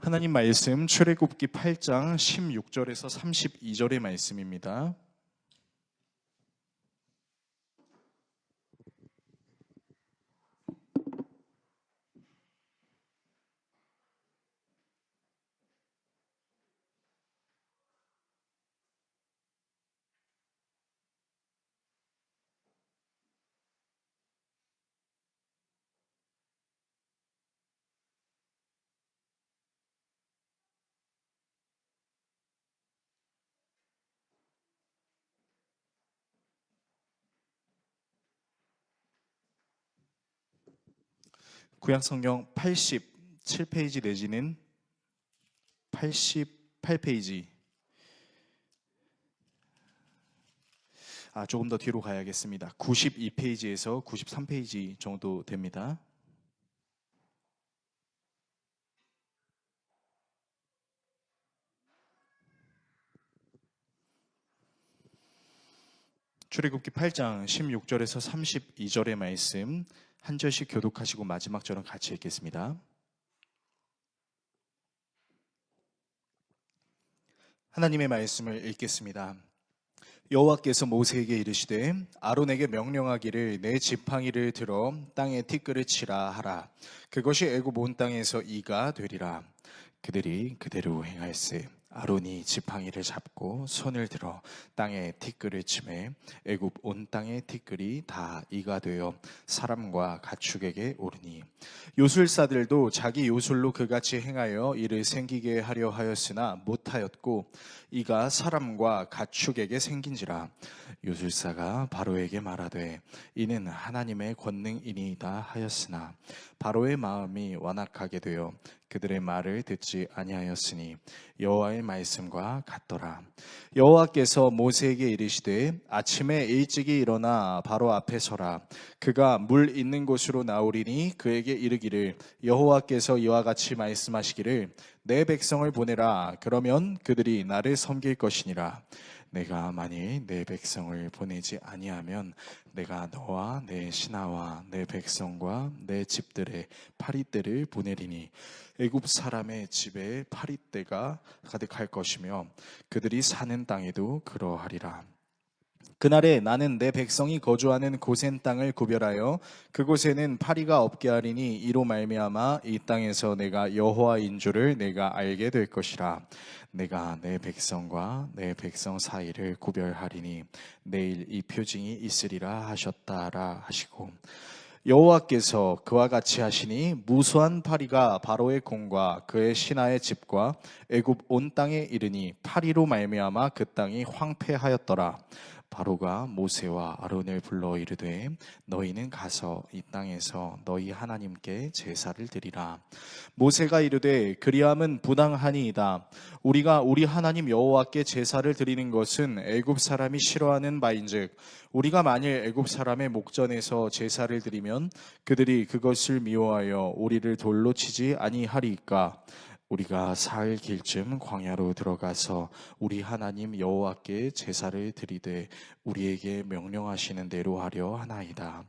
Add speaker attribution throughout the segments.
Speaker 1: 하나님 말씀 출애굽기 8장 16절에서 32절의 말씀입니다. 구약성경 87페이지 내지는 88페이지, 조금 더 뒤로 가야겠습니다. 92페이지에서 93페이지 정도 됩니다. 출애굽기 8장 16절에서 32절의 말씀 한 절씩 교독하시고 마지막 절은 같이 읽겠습니다. 하나님의 말씀을 읽겠습니다. 여호와께서 모세에게 이르시되 아론에게 명령하기를 내 지팡이를 들어 땅에 티끌을 치라 하라. 그것이 애굽 온 땅에서 이가 되리라. 그들이 그대로 행할세. 아론이 지팡이를 잡고 손을 들어 땅에 티끌을 치매 애굽 온 땅의 티끌이 다 이가 되어 사람과 가축에게 오르니 요술사들도 자기 요술로 그같이 행하여 이를 생기게 하려 하였으나 못하였고 이가 사람과 가축에게 생긴지라. 요술사가 바로에게 말하되 이는 하나님의 권능이니이다 하였으나 바로의 마음이 완악하게 되어 그들의 말을 듣지 아니하였으니 여호와의 말씀과 같더라. 여호와께서 모세에게 이르시되 아침에 일찍이 일어나 바로 앞에 서라. 그가 물 있는 곳으로 나오리니 그에게 이르기를 여호와께서 이와 같이 말씀하시기를 내 백성을 보내라. 그러면 그들이 나를 섬길 것이니라. 내가 만일 내 백성을 보내지 아니하면 내가 너와 내 신하와 내 백성과 내 집들의 파리떼를 보내리니 애굽 사람의 집에 파리떼가 가득할 것이며 그들이 사는 땅에도 그러하리라. 그날에 나는 내 백성이 거주하는 고센 땅을 구별하여 그곳에는 파리가 없게 하리니 이로 말미암아 이 땅에서 내가 여호와인 줄을 내가 알게 될 것이라. 내가 내 백성과 내 백성 사이를 구별하리니 내일 이 표징이 있으리라 하셨다라 하시고 여호와께서 그와 같이 하시니 무수한 파리가 바로의 궁과 그의 신하의 집과 애굽 온 땅에 이르니 파리로 말미암아 그 땅이 황폐하였더라. 바로가 모세와 아론을 불러 이르되 너희는 가서 이 땅에서 너희 하나님께 제사를 드리라. 모세가 이르되 그리함은 부당하니이다. 우리가 우리 하나님 여호와께 제사를 드리는 것은 애굽 사람이 싫어하는 바인즉 우리가 만일 애굽 사람의 목전에서 제사를 드리면 그들이 그것을 미워하여 우리를 돌로 치지 아니하리이까. 우리가 사흘 길쯤 광야로 들어가서 우리 하나님 여호와께 제사를 드리되 우리에게 명령하시는 대로 하려 하나이다.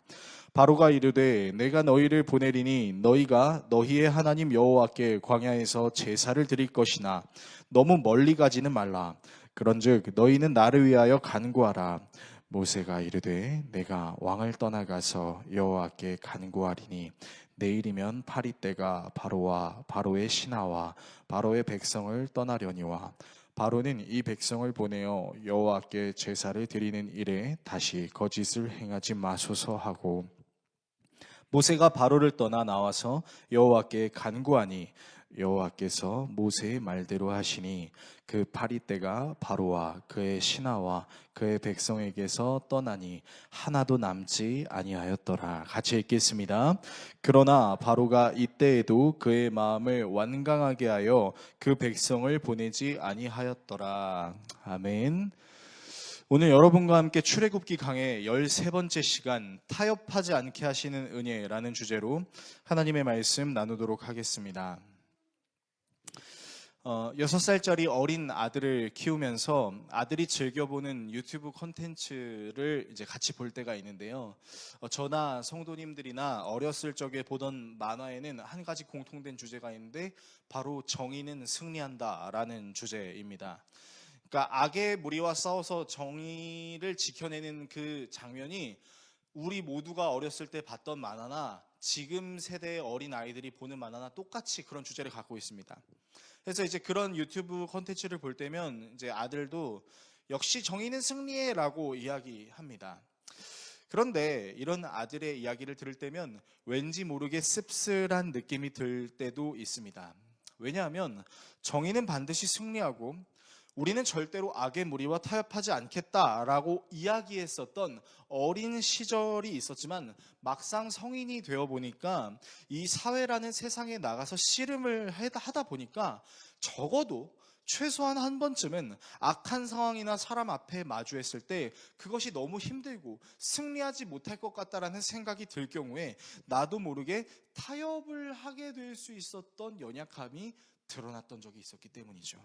Speaker 1: 바로가 이르되 내가 너희를 보내리니 너희가 너희의 하나님 여호와께 광야에서 제사를 드릴 것이나 너무 멀리 가지는 말라. 그런즉 너희는 나를 위하여 간구하라. 모세가 이르되 내가 왕을 떠나가서 여호와께 간구하리니 내일이면 파리떼가 바로와 바로의 신하와 바로의 백성을 떠나려니와 바로는 이 백성을 보내어 여호와께 제사를 드리는 일에 다시 거짓을 행하지 마소서 하고 모세가 바로를 떠나 나와서 여호와께 간구하니 여호와께서 모세의 말대로 하시니 그 파리떼가 바로와 그의 신하와 그의 백성에게서 떠나니 하나도 남지 아니하였더라. 같이 읽겠습니다. 그러나 바로가 이때에도 그의 마음을 완강하게 하여 그 백성을 보내지 아니하였더라. 아멘. 오늘 여러분과 함께 출애굽기 강의 13번째 시간 타협하지 않게 하시는 은혜라는 주제로 하나님의 말씀 나누도록 하겠습니다. 6살짜리 어린 아들을 키우면서 아들이 즐겨보는 유튜브 콘텐츠를 이제 같이 볼 때가 있는데요. 저나 성도님들이나 어렸을 적에 보던 만화에는 한 가지 공통된 주제가 있는데 바로 정의는 승리한다라는 주제입니다. 그러니까 악의 무리와 싸워서 정의를 지켜내는 그 장면이 우리 모두가 어렸을 때 봤던 만화나 지금 세대의 어린 아이들이 보는 만화나 똑같이 그런 주제를 갖고 있습니다. 그래서 이제 그런 유튜브 콘텐츠를 볼 때면 이제 아들도 역시 정의는 승리해라고 이야기합니다. 그런데 이런 아들의 이야기를 들을 때면 왠지 모르게 씁쓸한 느낌이 들 때도 있습니다. 왜냐하면 정의는 반드시 승리하고 우리는 절대로 악의 무리와 타협하지 않겠다라고 이야기했었던 어린 시절이 있었지만 막상 성인이 되어 보니까 이 사회라는 세상에 나가서 씨름을 하다 보니까 적어도 최소한 한 번쯤은 악한 상황이나 사람 앞에 마주했을 때 그것이 너무 힘들고 승리하지 못할 것 같다라는 생각이 들 경우에 나도 모르게 타협을 하게 될 수 있었던 연약함이 드러났던 적이 있었기 때문이죠.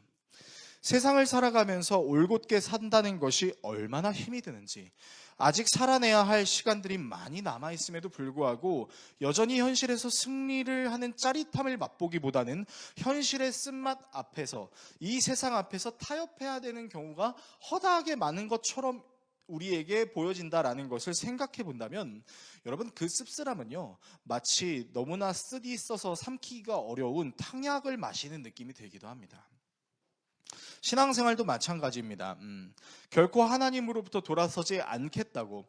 Speaker 1: 세상을 살아가면서 올곧게 산다는 것이 얼마나 힘이 드는지, 아직 살아내야 할 시간들이 많이 남아있음에도 불구하고 여전히 현실에서 승리를 하는 짜릿함을 맛보기보다는 현실의 쓴맛 앞에서, 이 세상 앞에서 타협해야 되는 경우가 허다하게 많은 것처럼 우리에게 보여진다라는 것을 생각해 본다면, 여러분, 그 씁쓸함은요, 마치 너무나 쓰디 써서 삼키기가 어려운 탕약을 마시는 느낌이 들기도 합니다. 신앙생활도 마찬가지입니다. 결코 하나님으로부터 돌아서지 않겠다고,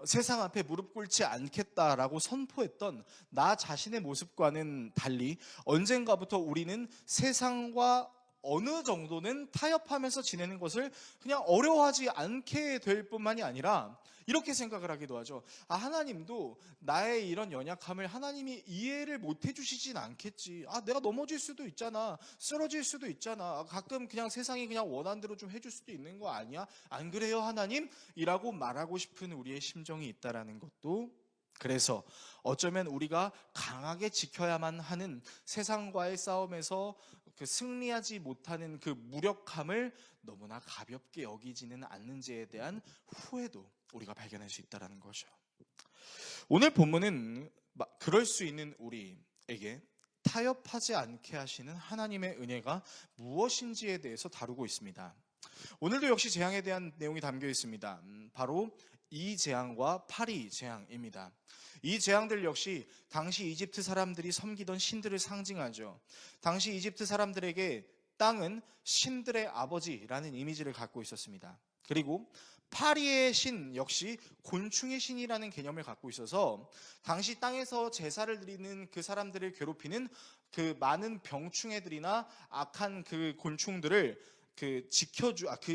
Speaker 1: 세상 앞에 무릎 꿇지 않겠다라고 선포했던 나 자신의 모습과는 달리 언젠가부터 우리는 세상과 어느 정도는 타협하면서 지내는 것을 그냥 어려워하지 않게 될 뿐만이 아니라 이렇게 생각을 하기도 하죠. 하나님도 나의 이런 연약함을 하나님이 이해를 못 해주시진 않겠지. 내가 넘어질 수도 있잖아. 쓰러질 수도 있잖아. 가끔 그냥 세상이 그냥 원하는 대로 좀 해줄 수도 있는 거 아니야? 안 그래요, 하나님? 이라고 말하고 싶은 우리의 심정이 있다라는 것도, 그래서 어쩌면 우리가 강하게 지켜야만 하는 세상과의 싸움에서 그 승리하지 못하는 그 무력함을 너무나 가볍게 여기지는 않는지에 대한 후회도 우리가 발견할 수 있다는 거죠. 오늘 본문은 그럴 수 있는 우리에게 타협하지 않게 하시는 하나님의 은혜가 무엇인지에 대해서 다루고 있습니다. 오늘도 역시 재앙에 대한 내용이 담겨 있습니다. 바로 이 재앙과 파리 재앙입니다. 이 재앙들 역시 당시 이집트 사람들이 섬기던 신들을 상징하죠. 당시 이집트 사람들에게 땅은 신들의 아버지라는 이미지를 갖고 있었습니다. 그리고 파리의 신 역시 곤충의 신이라는 개념을 갖고 있어서 당시 땅에서 제사를 드리는 그 사람들을 괴롭히는 그 많은 병충해들이나 악한 그 곤충들을 그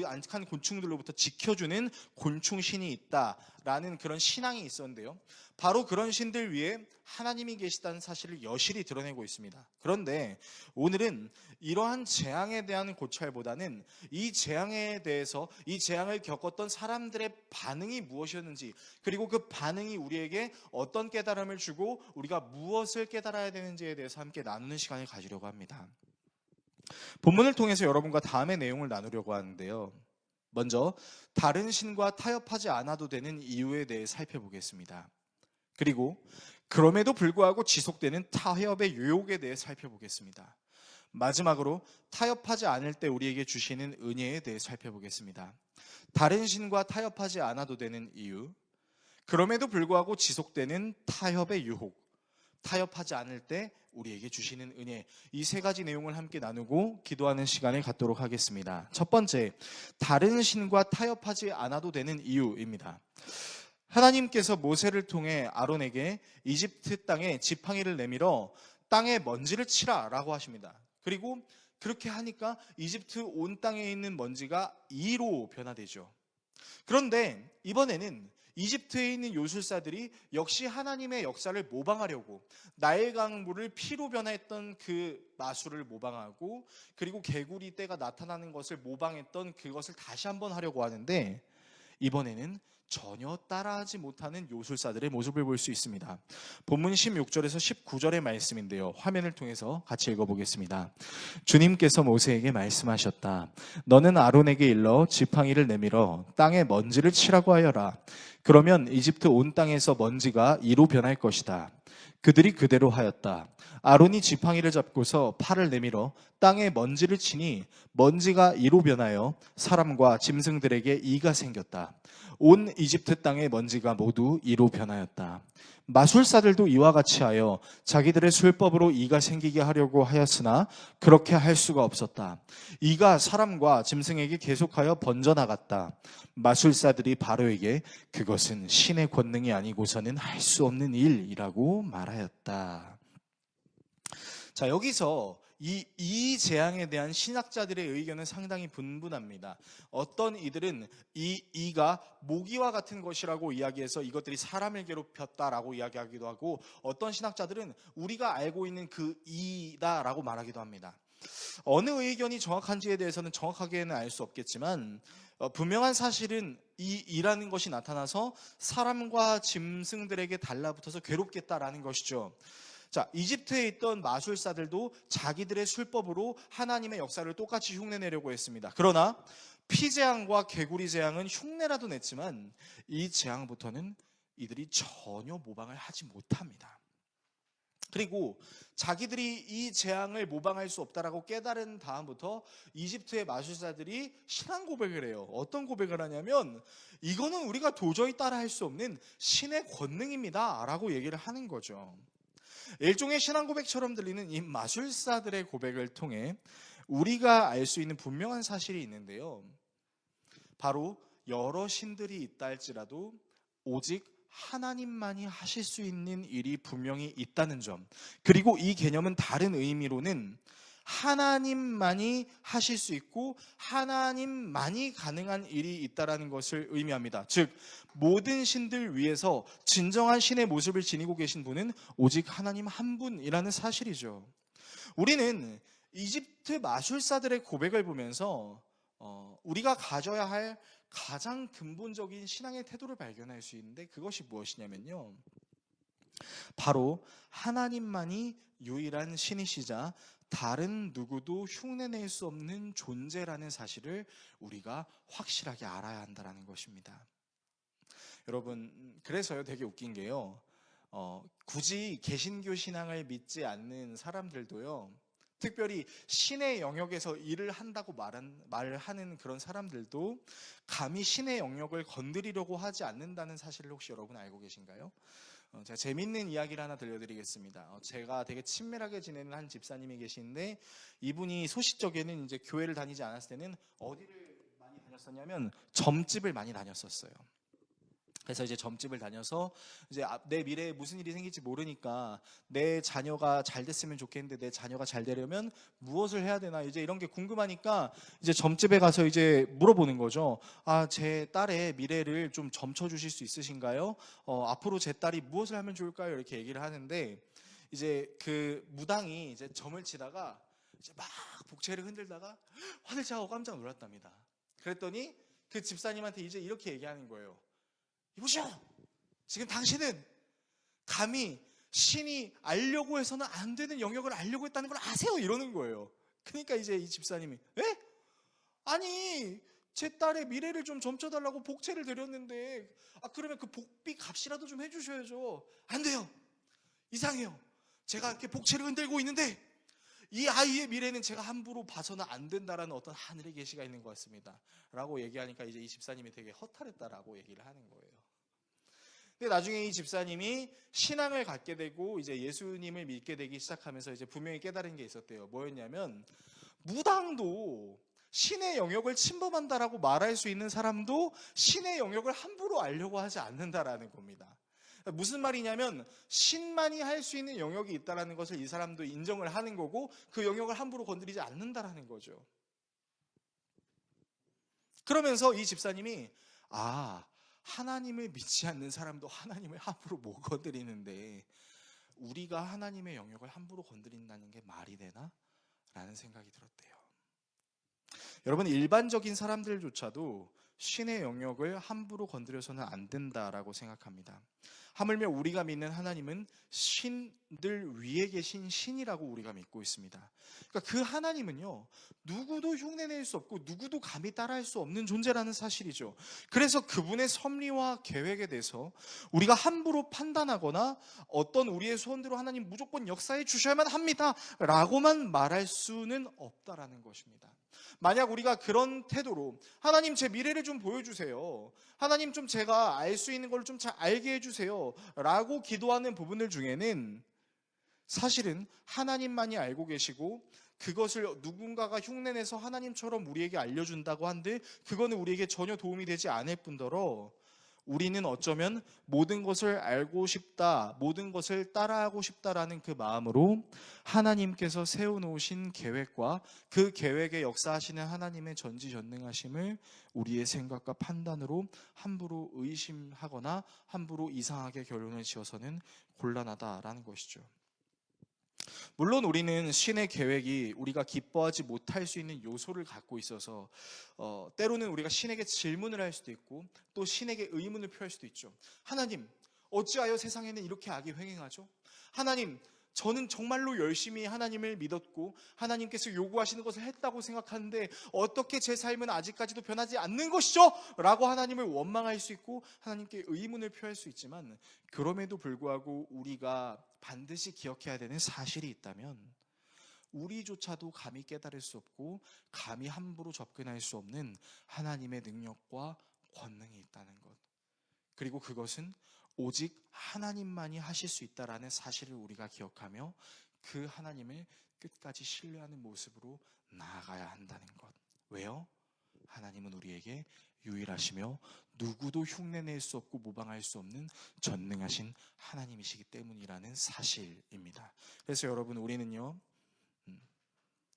Speaker 1: 악한 곤충들로부터 지켜주는 곤충신이 있다라는 그런 신앙이 있었는데요. 바로 그런 신들 위에 하나님이 계시다는 사실을 여실히 드러내고 있습니다. 그런데 오늘은 이러한 재앙에 대한 고찰보다는 이 재앙에 대해서, 이 재앙을 겪었던 사람들의 반응이 무엇이었는지, 그리고 그 반응이 우리에게 어떤 깨달음을 주고 우리가 무엇을 깨달아야 되는지에 대해서 함께 나누는 시간을 가지려고 합니다. 본문을 통해서 여러분과 다음의 내용을 나누려고 하는데요. 먼저 다른 신과 타협하지 않아도 되는 이유에 대해 살펴보겠습니다. 그리고 그럼에도 불구하고 지속되는 타협의 유혹에 대해 살펴보겠습니다. 마지막으로 타협하지 않을 때 우리에게 주시는 은혜에 대해 살펴보겠습니다. 다른 신과 타협하지 않아도 되는 이유, 그럼에도 불구하고 지속되는 타협의 유혹, 타협하지 않을 때 우리에게 주시는 은혜, 이 세 가지 내용을 함께 나누고 기도하는 시간을 갖도록 하겠습니다. 첫 번째, 다른 신과 타협하지 않아도 되는 이유입니다. 하나님께서 모세를 통해 아론에게 이집트 땅에 지팡이를 내밀어 땅에 먼지를 치라라고 하십니다. 그리고 그렇게 하니까 이집트 온 땅에 있는 먼지가 이로 변화되죠. 그런데 이번에는 이집트에 있는 요술사들이 역시 하나님의 역사를 모방하려고 나일강 물을 피로 변화했던 그 마술을 모방하고, 그리고 개구리 떼가 나타나는 것을 모방했던 그것을 다시 한번 하려고 하는데, 이번에는 전혀 따라하지 못하는 요술사들의 모습을 볼 수 있습니다. 본문 16절에서 19절의 말씀인데요. 화면을 통해서 같이 읽어보겠습니다. 주님께서 모세에게 말씀하셨다. 너는 아론에게 일러 지팡이를 내밀어 땅에 먼지를 치라고 하여라. 그러면 이집트 온 땅에서 먼지가 이로 변할 것이다. 그들이 그대로 하였다. 아론이 지팡이를 잡고서 팔을 내밀어 땅에 먼지를 치니 먼지가 이로 변하여 사람과 짐승들에게 이가 생겼다. 온 이집트 땅의 먼지가 모두 이로 변하였다. 마술사들도 이와 같이 하여 자기들의 술법으로 이가 생기게 하려고 하였으나 그렇게 할 수가 없었다. 이가 사람과 짐승에게 계속하여 번져나갔다. 마술사들이 바로에게 그것은 신의 권능이 아니고서는 할 수 없는 일이라고 말하였다. 자, 여기서 이 재앙에 대한 신학자들의 의견은 상당히 분분합니다. 어떤 이들은 이가 모기와 같은 것이라고 이야기해서 이것들이 사람을 괴롭혔다라고 이야기하기도 하고, 어떤 신학자들은 우리가 알고 있는 그 이다라고 말하기도 합니다. 어느 의견이 정확한지에 대해서는 정확하게는 알 수 없겠지만 분명한 사실은 이라는 것이 나타나서 사람과 짐승들에게 달라붙어서 괴롭겠다라는 것이죠. 자, 이집트에 있던 마술사들도 자기들의 술법으로 하나님의 역사를 똑같이 흉내내려고 했습니다. 그러나 피재앙과 개구리 재앙은 흉내라도 냈지만 이 재앙부터는 이들이 전혀 모방을 하지 못합니다. 그리고 자기들이 이 재앙을 모방할 수 없다라고 깨달은 다음부터 이집트의 마술사들이 신앙 고백을 해요. 어떤 고백을 하냐면 이거는 우리가 도저히 따라할 수 없는 신의 권능입니다 라고 얘기를 하는 거죠. 일종의 신앙 고백처럼 들리는 이 마술사들의 고백을 통해 우리가 알 수 있는 분명한 사실이 있는데요. 바로 여러 신들이 있다 할지라도 오직 하나님만이 하실 수 있는 일이 분명히 있다는 점, 그리고 이 개념은 다른 의미로는 하나님만이 하실 수 있고 하나님만이 가능한 일이 있다라는 것을 의미합니다. 즉 모든 신들 위에서 진정한 신의 모습을 지니고 계신 분은 오직 하나님 한 분이라는 사실이죠. 우리는 이집트 마술사들의 고백을 보면서 우리가 가져야 할 가장 근본적인 신앙의 태도를 발견할 수 있는데, 그것이 무엇이냐면요, 바로 하나님만이 유일한 신이시자 다른 누구도 흉내낼 수 없는 존재라는 사실을 우리가 확실하게 알아야 한다는 것입니다. 여러분, 그래서요 되게 웃긴 게요, 굳이 개신교 신앙을 믿지 않는 사람들도요, 특별히 신의 영역에서 일을 한다고 말하는 그런 사람들도 감히 신의 영역을 건드리려고 하지 않는다는 사실을 혹시 여러분 알고 계신가요? 제가 재밌는 이야기를 하나 들려드리겠습니다. 제가 되게 친밀하게 지내는 한 집사님이 계시는데, 이분이 소시적에는 이제 교회를 다니지 않았을 때는 어디를 많이 다녔었냐면 점집을 많이 다녔었어요. 그래서 이제 점집을 다녀서 이제 내 미래에 무슨 일이 생길지 모르니까 내 자녀가 잘 됐으면 좋겠는데 내 자녀가 잘 되려면 무엇을 해야 되나, 이제 이런 게 궁금하니까 이제 점집에 가서 이제 물어보는 거죠. 아, 제 딸의 미래를 좀 점쳐 주실 수 있으신가요? 앞으로 제 딸이 무엇을 하면 좋을까요? 이렇게 얘기를 하는데, 이제 그 무당이 이제 점을 치다가 이제 막 복채를 흔들다가 화들짝 하고 깜짝 놀랐답니다. 그랬더니 그 집사님한테 이제 이렇게 얘기하는 거예요. 이보시오, 지금 당신은 감히 신이 알려고 해서는 안 되는 영역을 알려고 했다는 걸 아세요? 이러는 거예요. 그러니까 이제 이 집사님이, 에? 아니, 제 딸의 미래를 좀 점쳐달라고 복채를 드렸는데, 그러면 그 복비 값이라도 좀 해주셔야죠. 안 돼요, 이상해요. 제가 이렇게 복채를 흔들고 있는데 이 아이의 미래는 제가 함부로 봐서는 안 된다라는 어떤 하늘의 계시가 있는 것 같습니다 라고 얘기하니까 이제 이 집사님이 되게 허탈했다라고 얘기를 하는 거예요. 근데 나중에 이 집사님이 신앙을 갖게 되고 이제 예수님을 믿게 되기 시작하면서 이제 분명히 깨달은 게 있었대요. 뭐였냐면, 무당도 신의 영역을 침범한다라고 말할 수 있는 사람도 신의 영역을 함부로 알려고 하지 않는다라는 겁니다. 무슨 말이냐면, 신만이 할 수 있는 영역이 있다는 것을 이 사람도 인정을 하는 거고 그 영역을 함부로 건드리지 않는다라는 거죠. 그러면서 이 집사님이, 하나님을 믿지 않는 사람도 하나님을 함부로 못 건드리는데 우리가 하나님의 영역을 함부로 건드린다는 게 말이 되나? 라는 생각이 들었대요. 여러분, 일반적인 사람들조차도 신의 영역을 함부로 건드려서는 안 된다라고 생각합니다. 하물며 우리가 믿는 하나님은 신들 위에 계신 신이라고 우리가 믿고 있습니다. 그러니까 그 하나님은요, 누구도 흉내낼 수 없고 누구도 감히 따라할 수 없는 존재라는 사실이죠. 그래서 그분의 섭리와 계획에 대해서 우리가 함부로 판단하거나 어떤 우리의 소원대로 하나님 무조건 역사해 주셔야만 합니다 라고만 말할 수는 없다라는 것입니다. 만약 우리가 그런 태도로 하나님 제 미래를 좀 보여주세요, 하나님 좀 제가 알 수 있는 걸 좀 잘 알게 해주세요 라고 기도하는 부분들 중에는 사실은 하나님만이 알고 계시고 그것을 누군가가 흉내내서 하나님처럼 우리에게 알려준다고 한들 그거는 우리에게 전혀 도움이 되지 않을 뿐더러 우리는 어쩌면 모든 것을 알고 싶다, 모든 것을 따라하고 싶다라는 그 마음으로 하나님께서 세워놓으신 계획과 그 계획에 역사하시는 하나님의 전지전능하심을 우리의 생각과 판단으로 함부로 의심하거나 함부로 이상하게 결론을 지어서는 곤란하다라는 것이죠. 물론 우리는 신의 계획이 우리가 기뻐하지 못할 수 있는 요소를 갖고 있어서 때로는 우리가 신에게 질문을 할 수도 있고 또 신에게 의문을 표할 수도 있죠. 하나님, 어찌하여 세상에는 이렇게 악이 횡행하죠? 하나님, 저는 정말로 열심히 하나님을 믿었고 하나님께서 요구하시는 것을 했다고 생각하는데 어떻게 제 삶은 아직까지도 변하지 않는 것이죠? 라고 하나님을 원망할 수 있고 하나님께 의문을 표할 수 있지만, 그럼에도 불구하고 우리가 반드시 기억해야 되는 사실이 있다면 우리조차도 감히 깨달을 수 없고 감히 함부로 접근할 수 없는 하나님의 능력과 권능이 있다는 것, 그리고 그것은 오직 하나님만이 하실 수 있다라는 사실을 우리가 기억하며 그 하나님을 끝까지 신뢰하는 모습으로 나아가야 한다는 것. 왜요? 하나님은 우리에게 유일하시며 누구도 흉내낼 수 없고 모방할 수 없는 전능하신 하나님이시기 때문이라는 사실입니다. 그래서 여러분, 우리는요,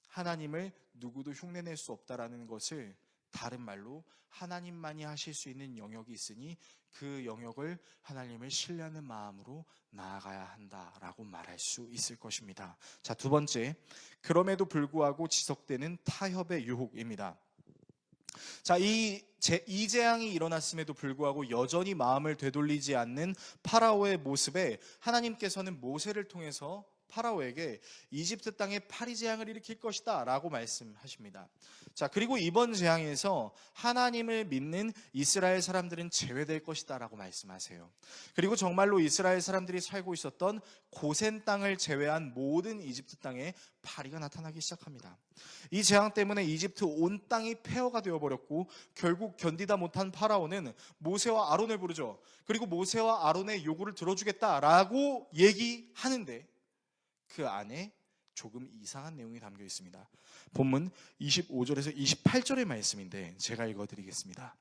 Speaker 1: 하나님을 누구도 흉내낼 수 없다라는 것을 다른 말로 하나님만이 하실 수 있는 영역이 있으니 그 영역을 하나님을 신뢰하는 마음으로 나아가야 한다라고 말할 수 있을 것입니다. 자, 두 번째, 그럼에도 불구하고 지속되는 타협의 유혹입니다. 자, 이 재앙이 일어났음에도 불구하고 여전히 마음을 되돌리지 않는 파라오의 모습에 하나님께서는 모세를 통해서 파라오에게 이집트 땅에 파리 재앙을 일으킬 것이다 라고 말씀하십니다. 자, 그리고 이번 재앙에서 하나님을 믿는 이스라엘 사람들은 제외될 것이다 라고 말씀하세요. 그리고 정말로 이스라엘 사람들이 살고 있었던 고센 땅을 제외한 모든 이집트 땅에 파리가 나타나기 시작합니다. 이 재앙 때문에 이집트 온 땅이 폐허가 되어버렸고 결국 견디다 못한 파라오는 모세와 아론을 부르죠. 그리고 모세와 아론의 요구를 들어주겠다라고 얘기하는데 그 안에 조금 이상한 내용이 담겨 있습니다. 본문 25절에서 28절의 말씀인데 제가 읽어드리겠습니다.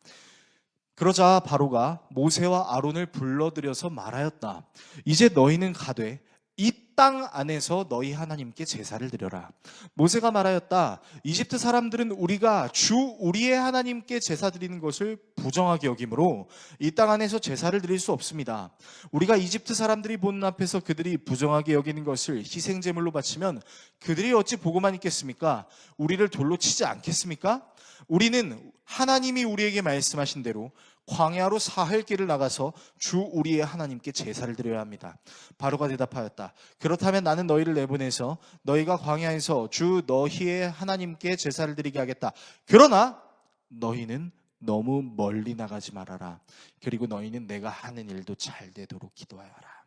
Speaker 1: 그러자 바로가 모세와 아론을 불러들여서 말하였다. 이제 너희는 가되 이 땅 안에서 너희 하나님께 제사를 드려라. 모세가 말하였다. 이집트 사람들은 우리가 주 우리의 하나님께 제사 드리는 것을 부정하게 여기므로 이 땅 안에서 제사를 드릴 수 없습니다. 우리가 이집트 사람들이 보는 앞에서 그들이 부정하게 여기는 것을 희생제물로 바치면 그들이 어찌 보고만 있겠습니까? 우리를 돌로 치지 않겠습니까? 우리는 하나님이 우리에게 말씀하신 대로 광야로 사흘 길을 나가서 주 우리의 하나님께 제사를 드려야 합니다. 바로가 대답하였다. 그렇다면 나는 너희를 내보내서 너희가 광야에서 주 너희의 하나님께 제사를 드리게 하겠다. 그러나 너희는 너무 멀리 나가지 말아라. 그리고 너희는 내가 하는 일도 잘 되도록 기도하여라.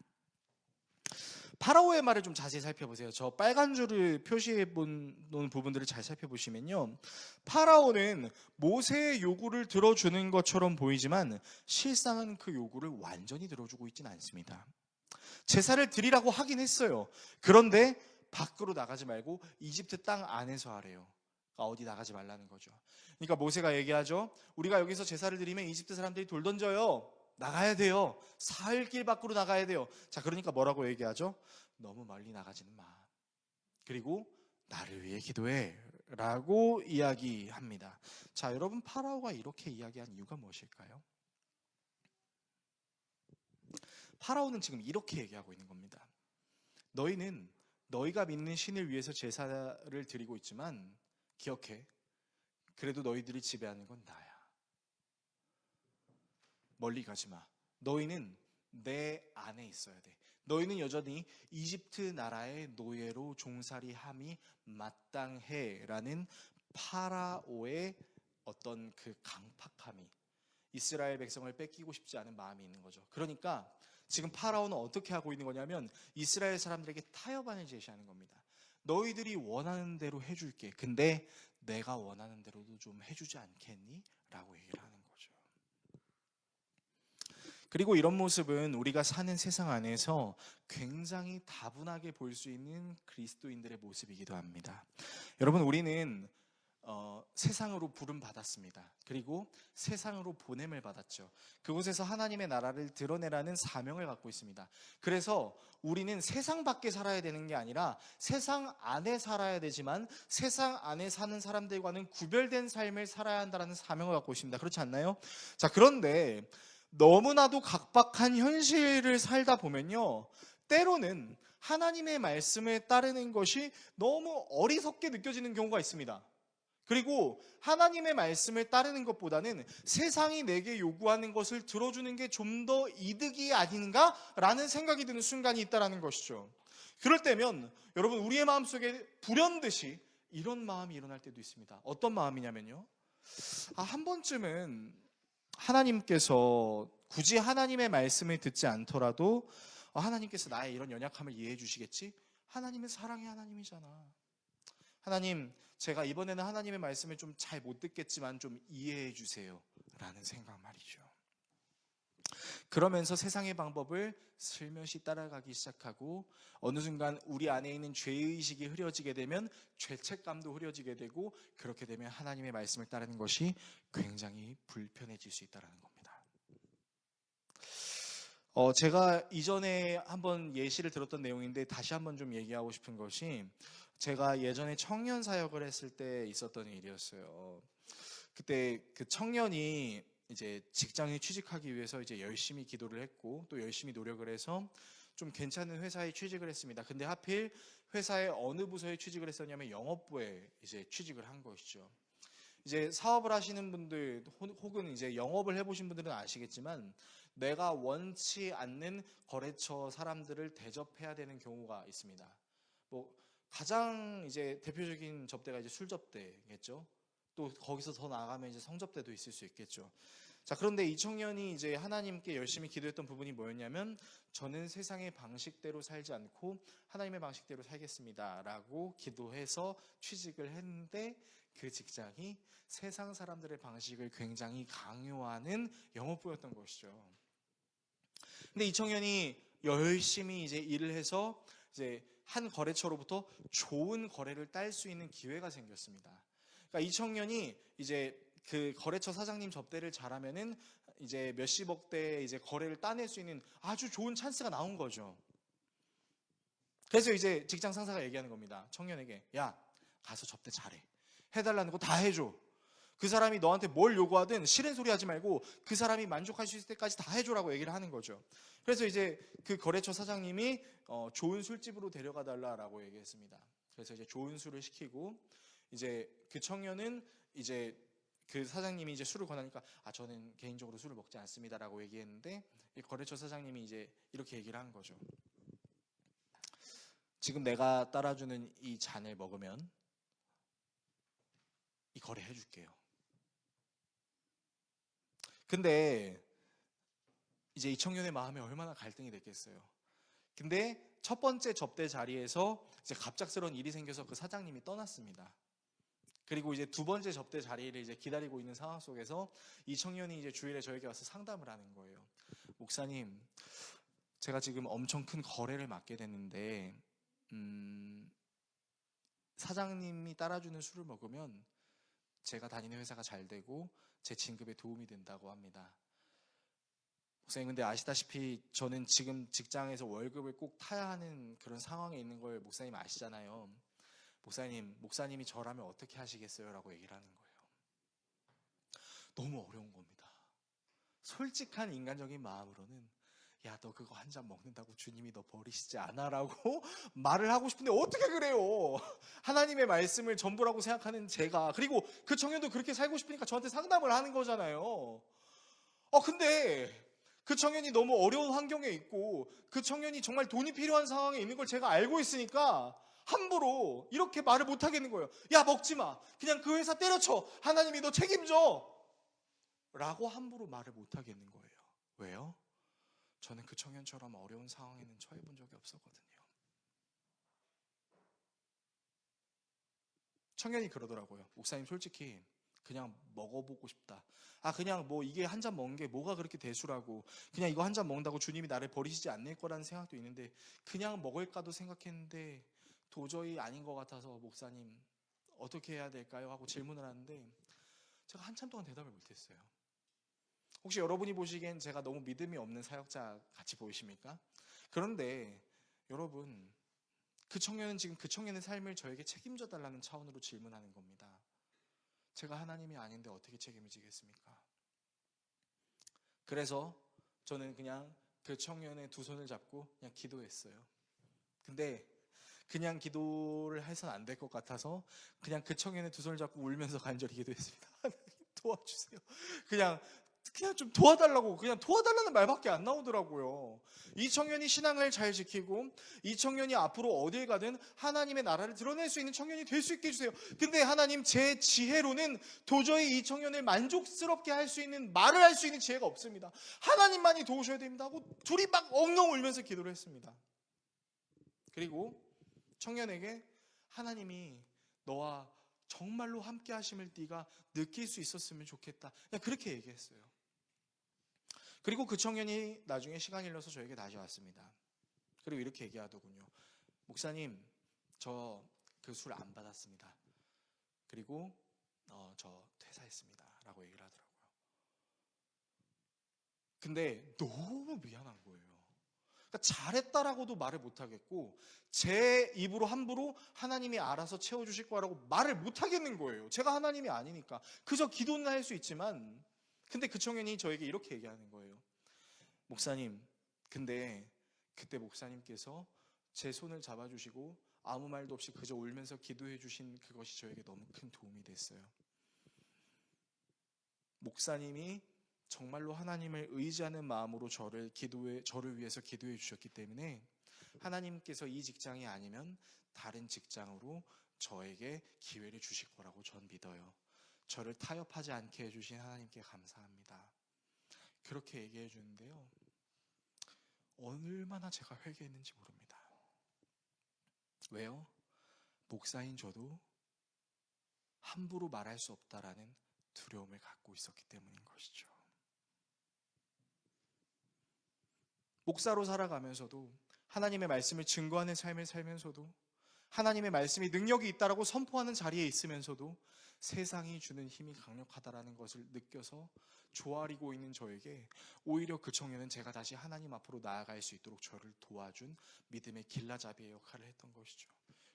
Speaker 1: 파라오의 말을 좀 자세히 살펴보세요. 저 빨간 줄을 표시해 놓은 부분들을 잘 살펴보시면요, 파라오는 모세의 요구를 들어주는 것처럼 보이지만 실상은 그 요구를 완전히 들어주고 있지는 않습니다. 제사를 드리라고 하긴 했어요. 그런데 밖으로 나가지 말고 이집트 땅 안에서 하래요. 그러니까 어디 나가지 말라는 거죠. 그러니까 모세가 얘기하죠. 우리가 여기서 제사를 드리면 이집트 사람들이 돌 던져요. 나가야 돼요. 사흘 길 밖으로 나가야 돼요. 자, 그러니까 뭐라고 얘기하죠? 너무 멀리 나가지는 마. 그리고 나를 위해 기도해 라고 이야기합니다. 자, 여러분, 파라오가 이렇게 이야기한 이유가 무엇일까요? 파라오는 지금 이렇게 얘기하고 있는 겁니다. 너희는 너희가 믿는 신을 위해서 제사를 드리고 있지만 기억해, 그래도 너희들이 지배하는 건 나야. 멀리 가지 마. 너희는 내 안에 있어야 돼. 너희는 여전히 이집트 나라의 노예로 종살이함이 마땅해 라는 파라오의 어떤 그 강팍함이 이스라엘 백성을 뺏기고 싶지 않은 마음이 있는 거죠. 그러니까 지금 파라오는 어떻게 하고 있는 거냐면 이스라엘 사람들에게 타협안을 제시하는 겁니다. 너희들이 원하는 대로 해줄게. 근데 내가 원하는 대로도 좀 해주지 않겠니? 라고 얘기를 하는 거죠. 그리고 이런 모습은 우리가 사는 세상 안에서 굉장히 다분하게 볼 수 있는 그리스도인들의 모습이기도 합니다. 여러분, 우리는 세상으로 부름 받았습니다. 그리고 세상으로 보냄을 받았죠. 그곳에서 하나님의 나라를 드러내라는 사명을 갖고 있습니다. 그래서 우리는 세상 밖에 살아야 되는 게 아니라 세상 안에 살아야 되지만 세상 안에 사는 사람들과는 구별된 삶을 살아야 한다는 사명을 갖고 있습니다. 그렇지 않나요? 자, 그런데 너무나도 각박한 현실을 살다 보면요, 때로는 하나님의 말씀을 따르는 것이 너무 어리석게 느껴지는 경우가 있습니다. 그리고 하나님의 말씀을 따르는 것보다는 세상이 내게 요구하는 것을 들어주는 게 좀 더 이득이 아닌가라는 생각이 드는 순간이 있다는 것이죠. 그럴 때면 여러분, 우리의 마음속에 불현듯이 이런 마음이 일어날 때도 있습니다. 어떤 마음이냐면요, 한 번쯤은 하나님께서 굳이 하나님의 말씀을 듣지 않더라도 하나님께서 나의 이런 연약함을 이해해 주시겠지? 하나님은 사랑의 하나님이잖아. 하나님, 제가 이번에는 하나님의 말씀을 좀 잘 못 듣겠지만 좀 이해해 주세요 라는 생각 말이죠. 그러면서 세상의 방법을 슬며시 따라가기 시작하고 어느 순간 우리 안에 있는 죄의식이 흐려지게 되면 죄책감도 흐려지게 되고, 그렇게 되면 하나님의 말씀을 따르는 것이 굉장히 불편해질 수 있다는 겁니다. 제가 이전에 한번 예시를 들었던 내용인데 다시 한번 좀 얘기하고 싶은 것이, 제가 예전에 청년 사역을 했을 때 있었던 일이었어요. 그때 그 청년이 이제 직장에 취직하기 위해서 이제 열심히 기도를 했고 또 열심히 노력을 해서 좀 괜찮은 회사에 취직을 했습니다. 근데 하필 회사의 어느 부서에 취직을 했었냐면 영업부에 이제 취직을 한 것이죠. 이제 사업을 하시는 분들 혹은 이제 영업을 해보신 분들은 아시겠지만 내가 원치 않는 거래처 사람들을 대접해야 되는 경우가 있습니다. 뭐 가장 이제 대표적인 접대가 이제 술 접대겠죠. 또 거기서 더 나아가면 이제 성접대도 있을 수 있겠죠. 자, 그런데 이 청년이 이제 하나님께 열심히 기도했던 부분이 뭐였냐면, 저는 세상의 방식대로 살지 않고 하나님의 방식대로 살겠습니다 라고 기도해서 취직을 했는데, 그 직장이 세상 사람들의 방식을 굉장히 강요하는 영업부였던 것이죠. 근데 이 청년이 열심히 이제 일을 해서 이제 한 거래처로부터 좋은 거래를 딸 수 있는 기회가 생겼습니다. 그러니까 이 청년이 이제 그 거래처 사장님 접대를 잘하면은 이제 몇십억대 이제 거래를 따낼 수 있는 아주 좋은 찬스가 나온 거죠. 그래서 이제 직장 상사가 얘기하는 겁니다. 청년에게, 야, 가서 접대 잘해. 해달라는 거 다 해줘. 그 사람이 너한테 뭘 요구하든 싫은 소리 하지 말고 그 사람이 만족할 수 있을 때까지 다 해줘라고 얘기를 하는 거죠. 그래서 이제 그 거래처 사장님이 좋은 술집으로 데려가 달라라고 얘기했습니다. 그래서 이제 좋은 술을 시키고, 이제 그 청년은 이제 그 사장님이 이제 술을 권하니까 저는 개인적으로 술을 먹지 않습니다라고 얘기했는데, 이 거래처 사장님이 이제 이렇게 얘기를 한 거죠. 지금 내가 따라주는 이 잔을 먹으면 이 거래 해줄게요. 근데 이제 이 청년의 마음에 얼마나 갈등이 됐겠어요. 근데 첫 번째 접대 자리에서 이제 갑작스러운 일이 생겨서 그 사장님이 떠났습니다. 그리고 이제 두 번째 접대 자리를 이제 기다리고 있는 상황 속에서 이 청년이 이제 주일에 저에게 와서 상담을 하는 거예요. 목사님, 제가 지금 엄청 큰 거래를 맡게 됐는데 사장님이 따라주는 술을 먹으면 제가 다니는 회사가 잘 되고 제 진급에 도움이 된다고 합니다. 목사님, 근데 아시다시피 저는 지금 직장에서 월급을 꼭 타야 하는 그런 상황에 있는 걸 목사님 아시잖아요. 목사님이 저라면 어떻게 하시겠어요? 라고 얘기를 하는 거예요. 너무 어려운 겁니다. 솔직한 인간적인 마음으로는 야, 너 그거 한 잔 먹는다고 주님이 너 버리시지 않아? 라고 말을 하고 싶은데 어떻게 그래요? 하나님의 말씀을 전부라고 생각하는 제가, 그리고 그 청년도 그렇게 살고 싶으니까 저한테 상담을 하는 거잖아요. 근데 그 청년이 너무 어려운 환경에 있고 그 청년이 정말 돈이 필요한 상황에 있는 걸 제가 알고 있으니까 함부로 이렇게 말을 못 하겠는 거예요. 야, 먹지 마. 그냥 그 회사 때려쳐. 하나님이 너 책임져. 라고 함부로 말을 못 하겠는 거예요. 왜요? 저는 그 청년처럼 어려운 상황에는 처해 본 적이 없었거든요. 청년이 그러더라고요. 목사님, 솔직히 그냥 먹어보고 싶다. 그냥 뭐 이게 한 잔 먹는 게 뭐가 그렇게 대수라고, 그냥 이거 한 잔 먹는다고 주님이 나를 버리시지 않을 거라는 생각도 있는데 그냥 먹을까도 생각했는데 도저히 아닌 것 같아서 목사님 어떻게 해야 될까요? 하고 질문을 하는데 제가 한참 동안 대답을 못했어요. 혹시 여러분이 보시기엔 제가 너무 믿음이 없는 사역자 같이 보이십니까? 그런데 여러분, 그 청년은 지금 그 청년의 삶을 저에게 책임져 달라는 차원으로 질문하는 겁니다. 제가 하나님이 아닌데 어떻게 책임을 지겠습니까? 그래서 저는 그냥 그 청년의 두 손을 잡고 그냥 기도했어요. 근데 그냥 기도를 해서는 안 될 것 같아서 그냥 그 청년의 두 손을 잡고 울면서 간절히 기도했습니다. 하나님 도와주세요. 그냥 좀 도와달라고, 그냥 도와달라는 말밖에 안 나오더라고요. 이 청년이 신앙을 잘 지키고 이 청년이 앞으로 어딜 가든 하나님의 나라를 드러낼 수 있는 청년이 될 수 있게 해주세요. 근데 하나님, 제 지혜로는 도저히 이 청년을 만족스럽게 할 수 있는, 말을 할 수 있는 지혜가 없습니다. 하나님만이 도우셔야 됩니다 하고 둘이 막 엉엉 울면서 기도를 했습니다. 그리고 청년에게 하나님이 너와 정말로 함께 하심을 네가 느낄 수 있었으면 좋겠다, 그냥 그렇게 얘기했어요. 그리고 그 청년이 나중에 시간이 흘러서 저에게 다시 왔습니다. 그리고 이렇게 얘기하더군요. 목사님, 저 그 술 안 받았습니다. 그리고 저 퇴사했습니다 라고 얘기를 하더라고요. 근데 너무 미안한 거예요. 그러니까 잘했다라고도 말을 못하겠고 제 입으로 함부로 하나님이 알아서 채워주실 거라고 말을 못하겠는 거예요. 제가 하나님이 아니니까. 그저 기도는 할 수 있지만, 근데 그 청년이 저에게 이렇게 얘기하는 거예요. 목사님, 근데 그때 목사님께서 제 손을 잡아주시고 아무 말도 없이 그저 울면서 기도해 주신 그것이 저에게 너무 큰 도움이 됐어요. 목사님이 정말로 하나님을 의지하는 마음으로 저를 위해서 기도해 주셨기 때문에 하나님께서 이 직장이 아니면 다른 직장으로 저에게 기회를 주실 거라고 전 믿어요. 저를 타협하지 않게 해주신 하나님께 감사합니다. 그렇게 얘기해 주는데요, 얼마나 제가 회개했는지 모릅니다. 왜요? 목사인 저도 함부로 말할 수 없다라는 두려움을 갖고 있었기 때문인 것이죠. 목사로 살아가면서도, 하나님의 말씀을 증거하는 삶을 살면서도, 하나님의 말씀이 능력이 있다라고 선포하는 자리에 있으면서도 세상이 주는 힘이 강력하다라는 것을 느껴서 조아리고 있는 저에게 오히려 그 청년은 제가 다시 하나님 앞으로 나아갈 수 있도록 저를 도와준 믿음의 길라잡이의 역할을 했던 것이죠.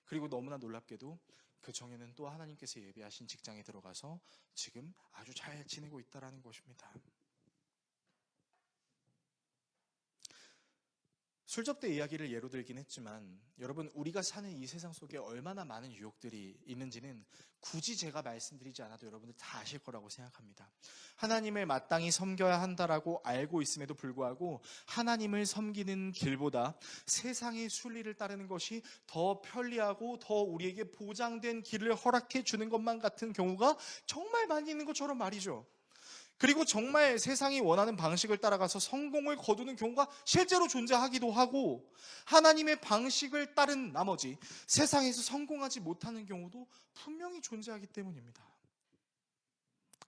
Speaker 1: 그리고 너무나 놀랍게도 그 청년은 또 하나님께서 예비하신 직장에 들어가서 지금 아주 잘 지내고 있다라는 것입니다. 술접대 이야기를 예로 들긴 했지만 여러분, 우리가 사는 이 세상 속에 얼마나 많은 유혹들이 있는지는 굳이 제가 말씀드리지 않아도 여러분들 다 아실 거라고 생각합니다. 하나님을 마땅히 섬겨야 한다라고 알고 있음에도 불구하고 하나님을 섬기는 길보다 세상의 순리를 따르는 것이 더 편리하고 더 우리에게 보장된 길을 허락해 주는 것만 같은 경우가 정말 많이 있는 것처럼 말이죠. 그리고 정말 세상이 원하는 방식을 따라가서 성공을 거두는 경우가 실제로 존재하기도 하고, 하나님의 방식을 따른 나머지 세상에서 성공하지 못하는 경우도 분명히 존재하기 때문입니다.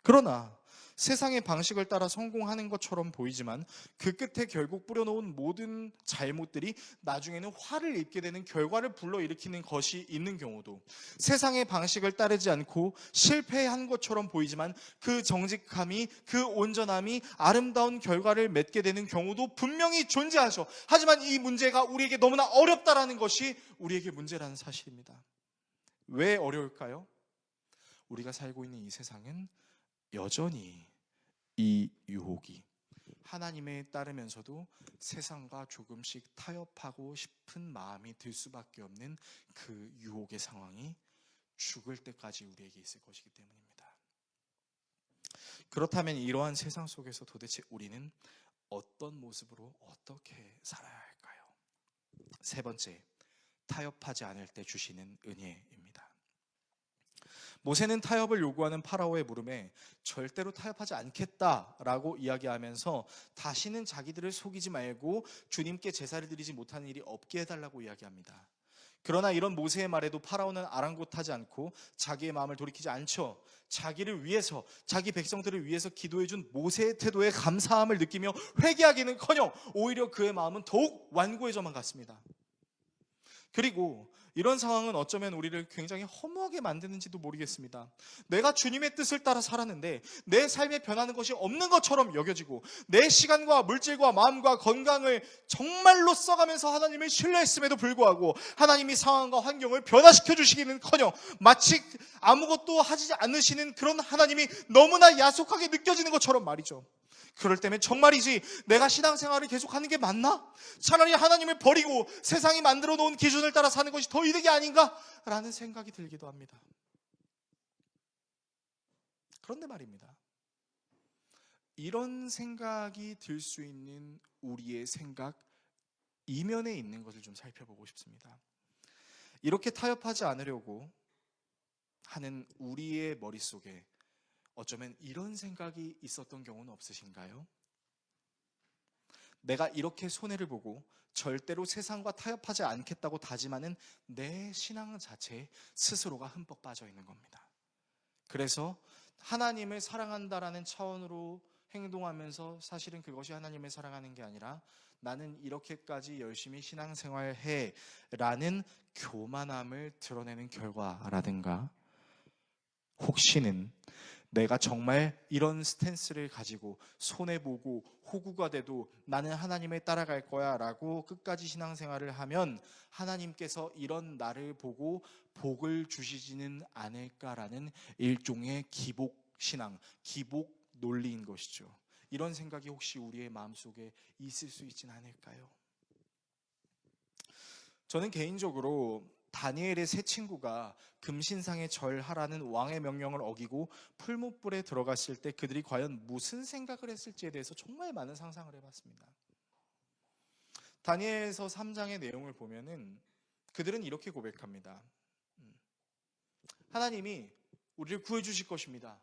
Speaker 1: 그러나 세상의 방식을 따라 성공하는 것처럼 보이지만 그 끝에 결국 뿌려놓은 모든 잘못들이 나중에는 화를 입게 되는 결과를 불러일으키는 것이 있는 경우도, 세상의 방식을 따르지 않고 실패한 것처럼 보이지만 그 정직함이, 그 온전함이 아름다운 결과를 맺게 되는 경우도 분명히 존재하죠. 하지만 이 문제가 우리에게 너무나 어렵다라는 것이 우리에게 문제라는 사실입니다. 왜 어려울까요? 우리가 살고 있는 이 세상은 여전히 이 유혹이, 하나님에 따르면서도 세상과 조금씩 타협하고 싶은 마음이 들 수밖에 없는 그 유혹의 상황이 죽을 때까지 우리에게 있을 것이기 때문입니다. 그렇다면 이러한 세상 속에서 도대체 우리는 어떤 모습으로 어떻게 살아야 할까요? 세 번째, 타협하지 않을 때 주시는 은혜입니다. 모세는 타협을 요구하는 파라오의 물음에 절대로 타협하지 않겠다라고 이야기하면서 다시는 자기들을 속이지 말고 주님께 제사를 드리지 못하는 일이 없게 해달라고 이야기합니다. 그러나 이런 모세의 말에도 파라오는 아랑곳하지 않고 자기의 마음을 돌이키지 않죠. 자기를 위해서, 자기 백성들을 위해서 기도해준 모세의 태도에 감사함을 느끼며 회개하기는커녕 오히려 그의 마음은 더욱 완고해져만 갔습니다. 그리고 이런 상황은 어쩌면 우리를 굉장히 허무하게 만드는지도 모르겠습니다. 내가 주님의 뜻을 따라 살았는데 내 삶에 변하는 것이 없는 것처럼 여겨지고 내 시간과 물질과 마음과 건강을 정말로 써가면서 하나님을 신뢰했음에도 불구하고 하나님이 상황과 환경을 변화시켜 주시기는커녕 마치 아무것도 하지 않으시는 그런 하나님이 너무나 야속하게 느껴지는 것처럼 말이죠. 그럴 때면 정말이지 내가 신앙생활을 계속하는 게 맞나? 차라리 하나님을 버리고 세상이 만들어 놓은 기준을 따라 사는 것이 더 이득이 아닌가? 라는 생각이 들기도 합니다. 그런데 말입니다. 이런 생각이 들 수 있는 우리의 생각 이면에 있는 것을 좀 살펴보고 싶습니다. 이렇게 타협하지 않으려고 하는 우리의 머릿속에 어쩌면 이런 생각이 있었던 경우는 없으신가요? 내가 이렇게 손해를 보고 절대로 세상과 타협하지 않겠다고 다짐하는 내 신앙 자체에 스스로가 흠뻑 빠져 있는 겁니다. 그래서 하나님을 사랑한다라는 차원으로 행동하면서 사실은 그것이 하나님을 사랑하는 게 아니라 나는 이렇게까지 열심히 신앙생활해 라는 교만함을 드러내는 결과라든가, 혹시는 내가 정말 이런 스탠스를 가지고 손해보고 호구가 돼도 나는 하나님을 따라갈 거야 라고 끝까지 신앙생활을 하면 하나님께서 이런 나를 보고 복을 주시지는 않을까라는 일종의 기복신앙, 기복 논리인 것이죠. 이런 생각이 혹시 우리의 마음속에 있을 수 있진 않을까요? 저는 개인적으로 다니엘의 세 친구가 금신상에 절하라는 왕의 명령을 어기고 풀무불에 들어갔을 때 그들이 과연 무슨 생각을 했을지에 대해서 정말 많은 상상을 해봤습니다. 다니엘서 3장의 내용을 보면은 그들은 이렇게 고백합니다. 하나님이 우리를 구해주실 것입니다.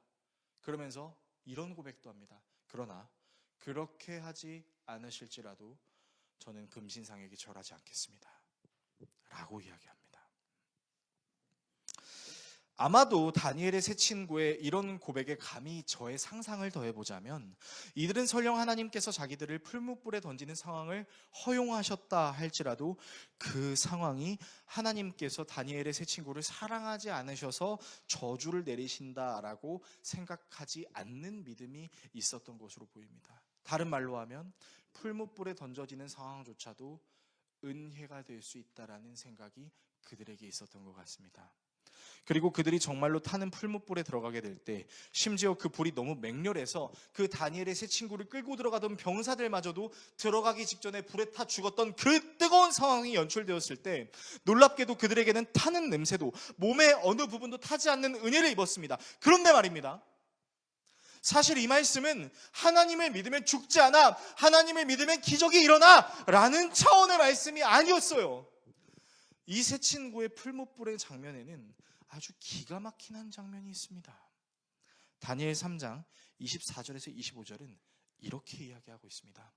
Speaker 1: 그러면서 이런 고백도 합니다. 그러나 그렇게 하지 않으실지라도 저는 금신상에게 절하지 않겠습니다 라고 이야기합니다. 아마도 다니엘의 세 친구의 이런 고백에 감히 저의 상상을 더해보자면 이들은 설령 하나님께서 자기들을 풀무불에 던지는 상황을 허용하셨다 할지라도 그 상황이 하나님께서 다니엘의 세 친구를 사랑하지 않으셔서 저주를 내리신다라고 생각하지 않는 믿음이 있었던 것으로 보입니다. 다른 말로 하면 풀무불에 던져지는 상황조차도 은혜가 될 수 있다라는 생각이 그들에게 있었던 것 같습니다. 그리고 그들이 정말로 타는 풀무불에 들어가게 될 때 심지어 그 불이 너무 맹렬해서 그 다니엘의 세 친구를 끌고 들어가던 병사들마저도 들어가기 직전에 불에 타 죽었던 그 뜨거운 상황이 연출되었을 때 놀랍게도 그들에게는 타는 냄새도 몸의 어느 부분도 타지 않는 은혜를 입었습니다. 그런데 말입니다, 사실 이 말씀은 하나님을 믿으면 죽지 않아, 하나님을 믿으면 기적이 일어나 라는 차원의 말씀이 아니었어요. 이 세 친구의 풀무불의 장면에는 아주 기가 막힌 한 장면이 있습니다. 다니엘 3장 24절에서 25절은 이렇게 이야기하고 있습니다.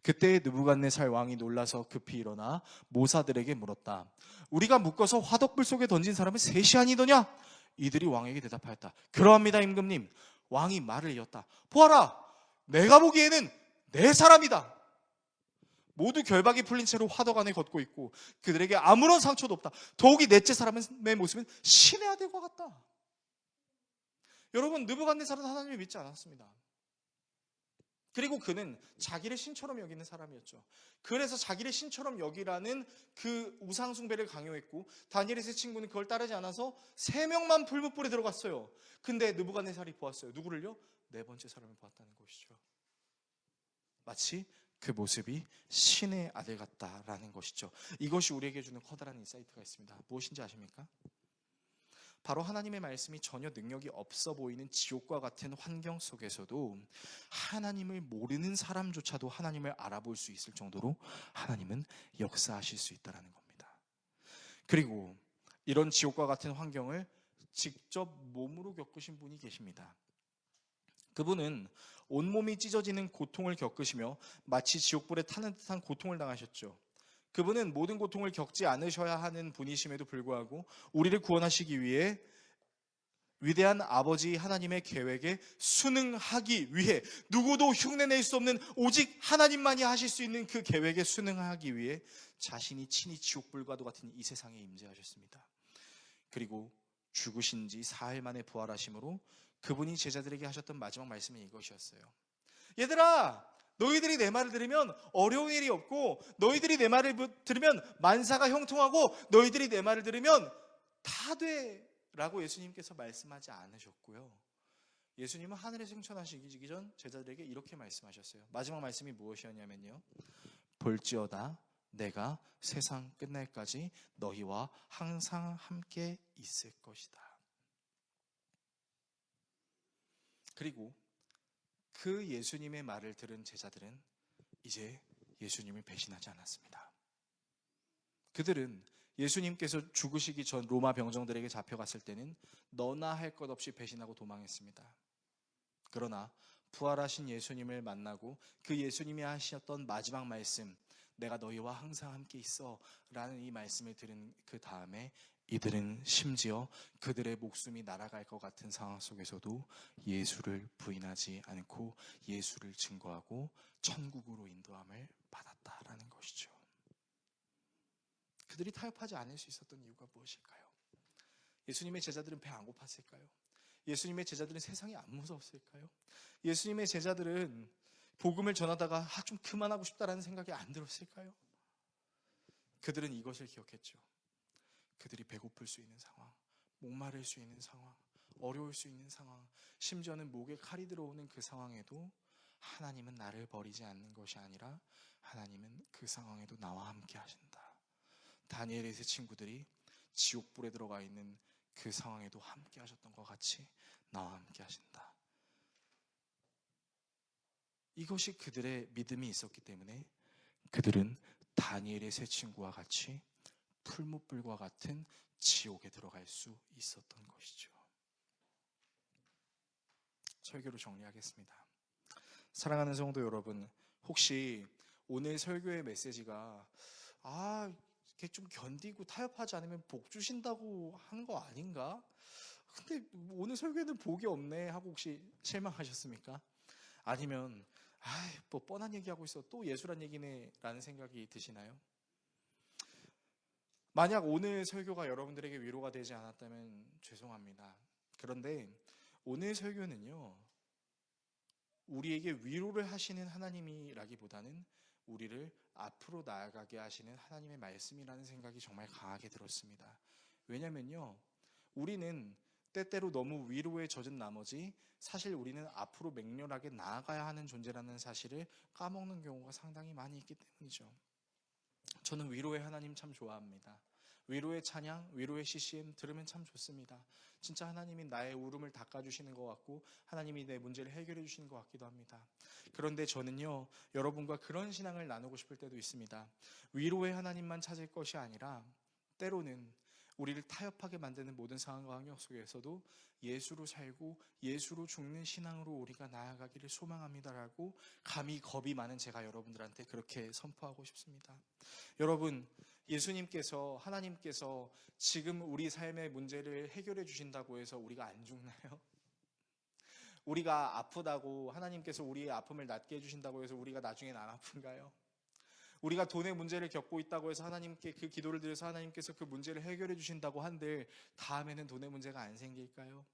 Speaker 1: 그때 느부갓네살 왕이 놀라서 급히 일어나 모사들에게 물었다. 우리가 묶어서 화덕불 속에 던진 사람은 셋이 아니더냐? 이들이 왕에게 대답하였다. 그러합니다 임금님. 왕이 말을 이었다. 보아라, 내가 보기에는 네 사람이다. 모두 결박이 풀린 채로 화덕 안에 걷고 있고 그들에게 아무런 상처도 없다. 더욱이 넷째 사람의 모습은 신의 아들과 같다. 여러분, 느부갓네살은 하나님을 믿지 않았습니다. 그리고 그는 자기를 신처럼 여기는 사람이었죠. 그래서 자기를 신처럼 여기라는 그 우상 숭배를 강요했고 다니엘의 세 친구는 그걸 따르지 않아서 3명만 풀무불에 들어갔어요. 근데 느부갓네살이 보았어요. 누구를요? 네 번째 사람을 보았다는 것이죠. 마치 그 모습이 신의 아들 같다라는 것이죠. 이것이 우리에게 주는 커다란 인사이트가 있습니다. 무엇인지 아십니까? 바로 하나님의 말씀이 전혀 능력이 없어 보이는 지옥과 같은 환경 속에서도 하나님을 모르는 사람조차도 하나님을 알아볼 수 있을 정도로 하나님은 역사하실 수 있다는 겁니다. 그리고 이런 지옥과 같은 환경을 직접 몸으로 겪으신 분이 계십니다. 그분은 온몸이 찢어지는 고통을 겪으시며 마치 지옥불에 타는 듯한 고통을 당하셨죠. 그분은 모든 고통을 겪지 않으셔야 하는 분이심에도 불구하고 우리를 구원하시기 위해 위대한 아버지 하나님의 계획에 순응하기 위해, 누구도 흉내낼 수 없는 오직 하나님만이 하실 수 있는 그 계획에 순응하기 위해 자신이 친히 지옥불과도 같은 이 세상에 임재하셨습니다. 그리고 죽으신 지 사흘 만에 부활하심으로 그분이 제자들에게 하셨던 마지막 말씀이 이것이었어요. 얘들아, 너희들이 내 말을 들으면 어려운 일이 없고, 너희들이 내 말을 들으면 만사가 형통하고, 너희들이 내 말을 들으면 다 돼 라고 예수님께서 말씀하지 않으셨고요. 예수님은 하늘에 승천하시기 전 제자들에게 이렇게 말씀하셨어요. 마지막 말씀이 무엇이었냐면요, 볼지어다 내가 세상 끝날까지 너희와 항상 함께 있을 것이다. 그리고 그 예수님의 말을 들은 제자들은 이제 예수님을 배신하지 않았습니다. 그들은 예수님께서 죽으시기 전 로마 병정들에게 잡혀갔을 때는 너나 할 것 없이 배신하고 도망했습니다. 그러나 부활하신 예수님을 만나고 그 예수님이 하셨던 마지막 말씀, 내가 너희와 항상 함께 있어 라는 이 말씀을 들은 그 다음에 이들은 심지어 그들의 목숨이 날아갈 것 같은 상황 속에서도 예수를 부인하지 않고 예수를 증거하고 천국으로 인도함을 받았다라는 것이죠. 그들이 타협하지 않을 수 있었던 이유가 무엇일까요? 예수님의 제자들은 배 안 고팠을까요? 예수님의 제자들은 세상이 안 무서웠을까요? 예수님의 제자들은 복음을 전하다가 좀 그만하고 싶다라는 생각이 안 들었을까요? 그들은 이것을 기억했죠. 그들이 배고플 수 있는 상황, 목마를 수 있는 상황, 어려울 수 있는 상황, 심지어는 목에 칼이 들어오는 그 상황에도 하나님은 나를 버리지 않는 것이 아니라 하나님은 그 상황에도 나와 함께 하신다. 다니엘의 세 친구들이 지옥불에 들어가 있는 그 상황에도 함께 하셨던 것 같이 나와 함께 하신다. 이것이 그들의 믿음이 있었기 때문에 그들은 다니엘의 세 친구와 같이 풀무불과 같은 지옥에 들어갈 수 있었던 것이죠. 설교를 정리하겠습니다. 사랑하는 성도 여러분, 혹시 오늘 설교의 메시지가 이렇게 좀 견디고 타협하지 않으면 복 주신다고 하는 거 아닌가? 근데 오늘 설교에는 복이 없네 하고 혹시 실망하셨습니까? 아니면 뭐 뻔한 얘기하고 있어, 또 예수란 얘기네 라는 생각이 드시나요? 만약 오늘 설교가 여러분들에게 위로가 되지 않았다면 죄송합니다. 그런데 오늘 설교는요, 우리에게 위로를 하시는 하나님이라기보다는 우리를 앞으로 나아가게 하시는 하나님의 말씀이라는 생각이 정말 강하게 들었습니다. 왜냐면요, 우리는 때때로 너무 위로에 젖은 나머지 사실 우리는 앞으로 맹렬하게 나아가야 하는 존재라는 사실을 까먹는 경우가 상당히 많이 있기 때문이죠. 저는 위로의 하나님 참 좋아합니다. 위로의 찬양, 위로의 CCM 들으면 참 좋습니다. 진짜 하나님이 나의 울음을 닦아주시는 것 같고 하나님이 내 문제를 해결해 주시는 것 같기도 합니다. 그런데 저는요, 여러분과 그런 신앙을 나누고 싶을 때도 있습니다. 위로의 하나님만 찾을 것이 아니라 때로는 우리를 타협하게 만드는 모든 상황과 환경 속에서도 예수로 살고 예수로 죽는 신앙으로 우리가 나아가기를 소망합니다라고 감히 겁이 많은 제가 여러분들한테 그렇게 선포하고 싶습니다. 여러분, 예수님께서, 하나님께서 지금 우리 삶의 문제를 해결해 주신다고 해서 우리가 안 죽나요? 우리가 아프다고 하나님께서 우리의 아픔을 낫게 해주신다고 해서 우리가 나중엔 안 아픈가요? 우리가 돈의 문제를 겪고 있다고 해서 하나님께 그 기도를 드려서 하나님께서 그 문제를 해결해 주신다고 한들 다음에는 돈의 문제가 안 생길까요?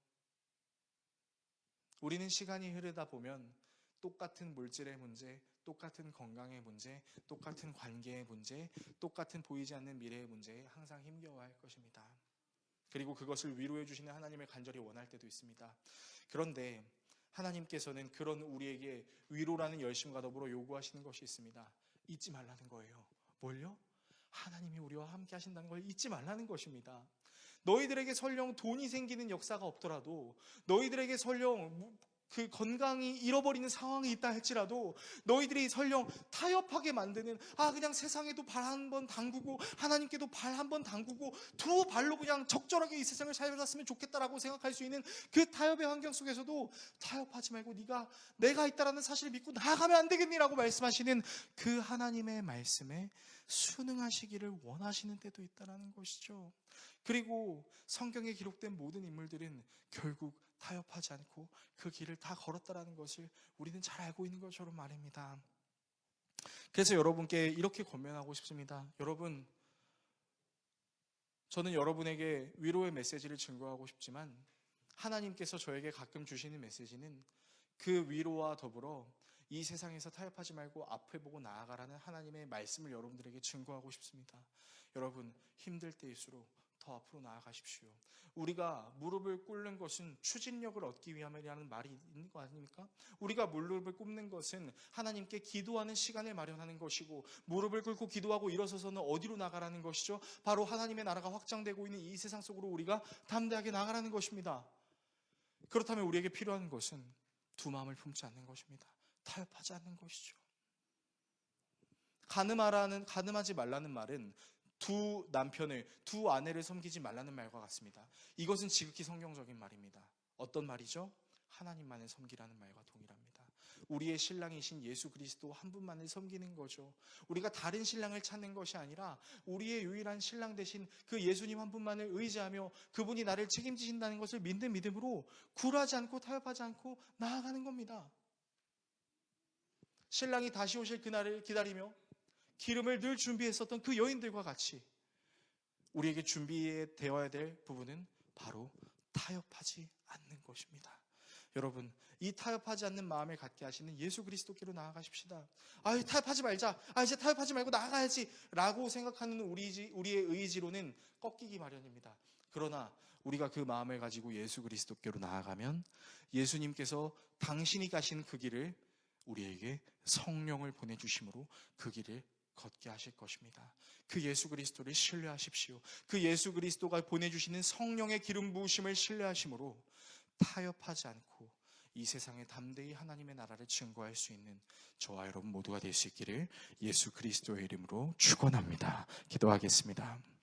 Speaker 1: 우리는 시간이 흐르다 보면 똑같은 물질의 문제, 똑같은 건강의 문제, 똑같은 관계의 문제, 똑같은 보이지 않는 미래의 문제에 항상 힘겨워할 것입니다. 그리고 그것을 위로해 주시는 하나님을 간절히 원할 때도 있습니다. 그런데 하나님께서는 그런 우리에게 위로라는 열심과 더불어 요구하시는 것이 있습니다. 잊지 말라는 거예요. 뭘요? 하나님이 우리와 함께 하신다는 걸 잊지 말라는 것입니다. 너희들에게 설령 돈이 생기는 역사가 없더라도, 너희들에게 설령 그 건강이 잃어버리는 상황이 있다 할지라도, 너희들이 설령 타협하게 만드는, 그냥 세상에도 발 한 번 담그고 하나님께도 발 한 번 담그고 두 발로 그냥 적절하게 이 세상을 살았으면 좋겠다라고 생각할 수 있는 그 타협의 환경 속에서도 타협하지 말고 내가 있다라는 사실을 믿고 나아가면 안 되겠니라고 말씀하시는 그 하나님의 말씀에 순응하시기를 원하시는 때도 있다라는 것이죠. 그리고 성경에 기록된 모든 인물들은 결국 타협하지 않고 그 길을 다 걸었다라는 것을 우리는 잘 알고 있는 것처럼 말입니다. 그래서 여러분께 이렇게 권면하고 싶습니다. 여러분, 저는 여러분에게 위로의 메시지를 증거하고 싶지만 하나님께서 저에게 가끔 주시는 메시지는 그 위로와 더불어 이 세상에서 타협하지 말고 앞을 보고 나아가라는 하나님의 말씀을 여러분들에게 증거하고 싶습니다. 여러분, 힘들 때일수록 더 앞으로 나아가십시오. 우리가 무릎을 꿇는 것은 추진력을 얻기 위함이라는 말이 있는 거 아닙니까? 우리가 무릎을 꿇는 것은 하나님께 기도하는 시간을 마련하는 것이고, 무릎을 꿇고 기도하고 일어서서는 어디로 나가라는 것이죠? 바로 하나님의 나라가 확장되고 있는 이 세상 속으로 우리가 담대하게 나가라는 것입니다. 그렇다면 우리에게 필요한 것은 두 마음을 품지 않는 것입니다. 타협하지 않는 것이죠. 가늠하지 말라는 말은 두 남편을, 두 아내를 섬기지 말라는 말과 같습니다. 이것은 지극히 성경적인 말입니다. 어떤 말이죠? 하나님만을 섬기라는 말과 동일합니다. 우리의 신랑이신 예수 그리스도 한 분만을 섬기는 거죠. 우리가 다른 신랑을 찾는 것이 아니라 우리의 유일한 신랑 되신 그 예수님 한 분만을 의지하며 그분이 나를 책임지신다는 것을 믿는 믿음으로 굴하지 않고 타협하지 않고 나아가는 겁니다. 신랑이 다시 오실 그날을 기다리며 기름을 늘 준비했었던 그 여인들과 같이 우리에게 준비되어야 될 부분은 바로 타협하지 않는 것입니다. 여러분, 이 타협하지 않는 마음을 갖게 하시는 예수 그리스도께로 나아가십시다. 타협하지 말자, 이제 타협하지 말고 나아가야지 라고 생각하는 우리의 의지로는 꺾이기 마련입니다. 그러나 우리가 그 마음을 가지고 예수 그리스도께로 나아가면 예수님께서 당신이 가신 그 길을 우리에게 성령을 보내주심으로 그 길을 걷게 하실 것입니다. 그 예수 그리스도를 신뢰하십시오. 그 예수 그리스도가 보내주시는 성령의 기름 부으심을 신뢰하심으로 타협하지 않고 이 세상에 담대히 하나님의 나라를 증거할 수 있는 저와 여러분 모두가 될 수 있기를 예수 그리스도의 이름으로 축원합니다. 기도하겠습니다.